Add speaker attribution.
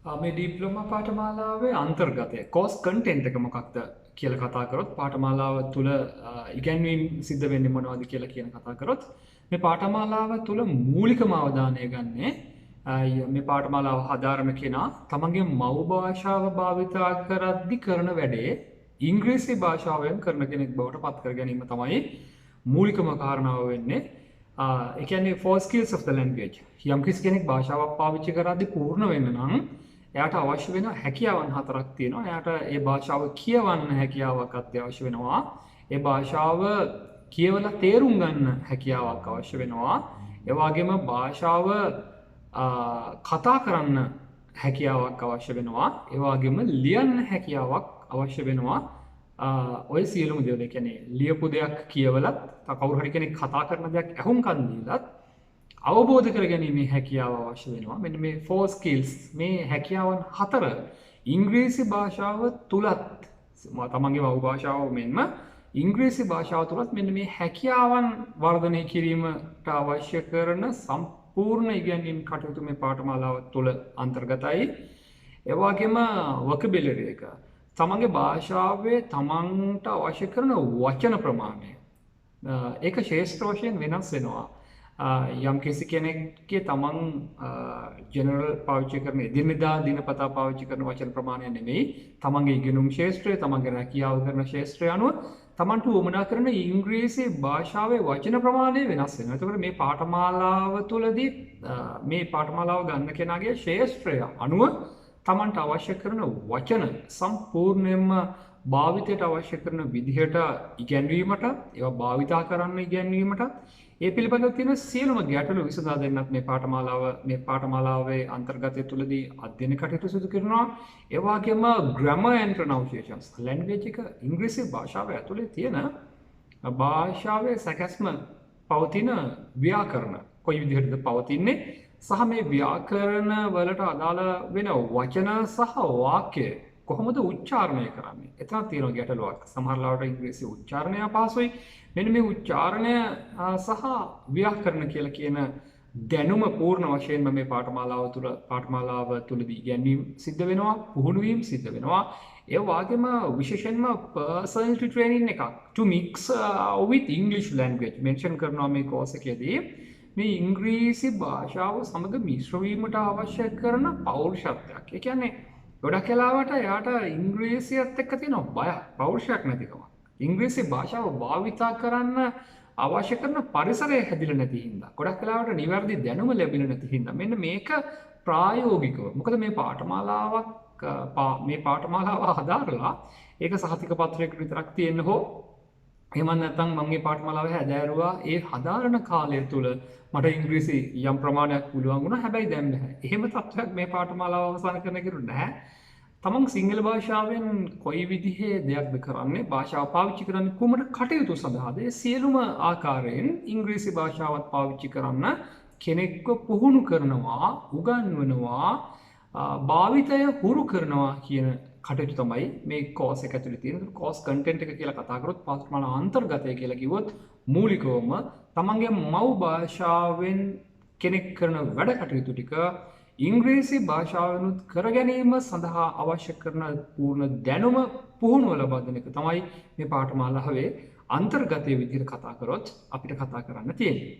Speaker 1: මේ ඩිප්ලෝමා පාඨමාලාවේ අන්තර්ගතය course content එක මොකක්ද කියලා කතා කරොත් පාඨමාලාව තුළ ඉගැන්වීම් සිද්ධ වෙන්නේ මොනවද කියලා කියන කතා කරොත් මේ පාඨමාලාව තුළ මූලිකම අවධානය ගන්නේ මේ පාඨමාලාව හදාරන කෙනා තමන්ගේ මව් භාෂාව භාවිතා කරද්දී කරන වැඩේ ඉංග්‍රීසි භාෂාවෙන් කරන කෙනෙක් බවට පත් කර ගැනීම තමයි මූලිකම කාරණාව වෙන්නේ. ඒ කියන්නේ four skills of the language. යම් කිසි කෙනෙක් භාෂාවක් පාවිච්චි කරද්දී පූර්ණ වෙන්න නම් එයාට අවශ්‍ය වෙන හැකියාවන් හතරක් තියෙනවා. එයාට ඒ භාෂාව කියවන්න හැකියාවක් අත්‍යවශ්‍ය වෙනවා. ඒ භාෂාව කියවලා තේරුම් ගන්න හැකියාවක් අවශ්‍ය වෙනවා. ඒ වගේම භාෂාව කතා කරන්න හැකියාවක් අවශ්‍ය වෙනවා. ඒ වගේම ලියන්න හැකියාවක් අවශ්‍ය වෙනවා. ඔය සියලුම දේවල් කියන්නේ ලියපු දෙයක් කියවලත් කවුරු හරි කෙනෙක් කතා කරන දෙයක් අහුම්කන් දීලත් අවබෝධ කරගැනීමේ හැකියාව අවශ්‍ය වෙනවා. මෙන්න මේ four skills මේ හැකියාවන් හතර ඉංග්‍රීසි භාෂාව තුලත් තමන්ගේ මව් භාෂාව මෙන්ම ඉංග්‍රීසි භාෂාව තුලත් මෙන්න මේ හැකියාවන් වර්ධනය කිරීමට අවශ්‍ය කරන සම්පූර්ණ ඉගැන්වීම් කටයුතු මේ පාඨමාලාව තුළ අන්තර්ගතයි. ඒ වගේම vocabulary එක තමන්ගේ භාෂාවේ තමන්ට අවශ්‍ය කරන වචන ප්‍රමාණය ඒක ශේෂ්ත්‍ර වශයෙන් වෙනස් වෙනවා. යම් කිසි කෙනෙක්ගේ තමන් ජෙනරල් පාවිච්චි කරන එදිනෙදා දිනපතා පාවිච්චි කරන වචන ප්‍රමාණය නෙමෙයි තමන්ගේ ඉගෙනුම් ශේෂ්ත්‍රය තමන්ගේ රැකියාව කරන ශේෂ්ත්‍රය අනුව තමන්ට උවමනා කරන ඉංග්‍රීසි භාෂාවේ වචන ප්‍රමාණය වෙනස් වෙනවා. එතකොට මේ පාඨමාලාව තුළදී මේ පාඨමාලාව ගන්න කෙනාගේ ශේෂ්ත්‍රය අනුව තමන්ට අවශ්‍ය කරන වචන සම්පූර්ණයෙන්ම භාවිතයට අවශ්‍ය කරන විදිහට ඉගැන්වීමට ඒවා භාවිතා කරන්න ඉගැන්වීමට ඒ පිළිබඳව තියෙන සියලුම ගැටලු විසඳා දෙන්නත් මේ පාඨමාලාවේ අන්තර්ගතය තුළදී අධ්‍යයන කටයුතු සිදු කරනවා. ඒ වගේම grammar and pronunciations language එක ඉංග්‍රීසි භාෂාව ඇතුලේ තියෙන භාෂාවේ සැකැස්ම පවතින ව්‍යාකරණ කොයි විදිහටද පවතින්නේ සහ මේ ව්‍යාකරණ වලට අදාළ වෙන වචන සහ වාක්‍ය කොහොමද උච්චාරණය කරන්නේ? එතන තියෙන ගැටලුවක්. සමහර ලාවට ඉංග්‍රීසි උච්චාරණය අපහසුයි. මෙන්න මේ උච්චාරණය සහ ව්‍යාකරණ කියලා කියන දැනුම පූර්ණ වශයෙන්ම මේ පාඨමාලාව තුළදී ඉගැන්වීම් සිද්ධ වෙනවා, පුහුණු වීම සිද්ධ වෙනවා. ඒ වගේම විශේෂයෙන්ම personality training එකක් to mix with English language mention කරනවා මේ course එකේදී. මේ ඉංග්‍රීසි භාෂාව සමග මිශ්‍ර වීමට අවශ්‍ය කරන පෞරුෂත්වයක්. ඒ කියන්නේ ගොඩක් වෙලාවට එයාට ඉංග්‍රීසියත් එක්ක තියෙන බය පෞරුෂයක් නැතිකම. ඉංග්‍රීසි භාෂාව භාවිතා කරන්න අවශ්‍ය කරන පරිසරය හැදිලා නැති හින්දා. ගොඩක් වෙලාවට නිවැරදි දැනුම ලැබෙන්නේ නැති හින්දා. මෙන්න මේක ප්‍රායෝගිකව. මොකද මේ පාඨමාලාව හදාරලා ඒක සහතික පත්‍රයකට විතරක් තියෙන්න හෝ එහෙම නැත්නම් මම මේ පාඨමාලාව හැදෑරුවා ඒ හදාරන කාලය තුල මට ඉංග්‍රීසි යම් ප්‍රමාණයක් පුළුවන් වුණා. හැබැයි දැන් නැහැ. එහෙම තත්ත්වයක් මේ පාඨමාලාව අවසන් කරන කෙනෙකුට නැහැ. තමන් සිංහල භාෂාවෙන් කොයි විදිහේ දෙයක්ද කරන්නේ? භාෂාව පාවිච්චි කරන්නේ කුමන කටයුතු සඳහාද? ඒ සියලුම ආකාරයෙන් ඉංග්‍රීසි භාෂාවත් පාවිච්චි කරන්න කෙනෙක්ව පුහුණු කරනවා, උගන්වනවා, භාවිතය හුරු කරනවා කියන කටයුතු තමයි මේ කෝස් එක ඇතුලේ තියෙන. කෝස් කන්ටෙන්ට් එක කියලා කතා කරොත් පාඨමාලා අන්තර්ගතය කියලා කිව්වොත් මූලිකවම තමන්ගේ මව් භාෂාවෙන් කෙනෙක් කරන වැඩ කටයුතු ටික ඉංග්‍රීසි භාෂාවෙනුත් කර ගැනීම සඳහා අවශ්‍ය කරන පූර්ණ දැනුම පුහුණුව ලබා දෙන එක තමයි මේ පාඨමාලාවේ අන්තර්ගතයේ විදිහට කතා කරොත් අපිට කතා කරන්න තියෙන්නේ.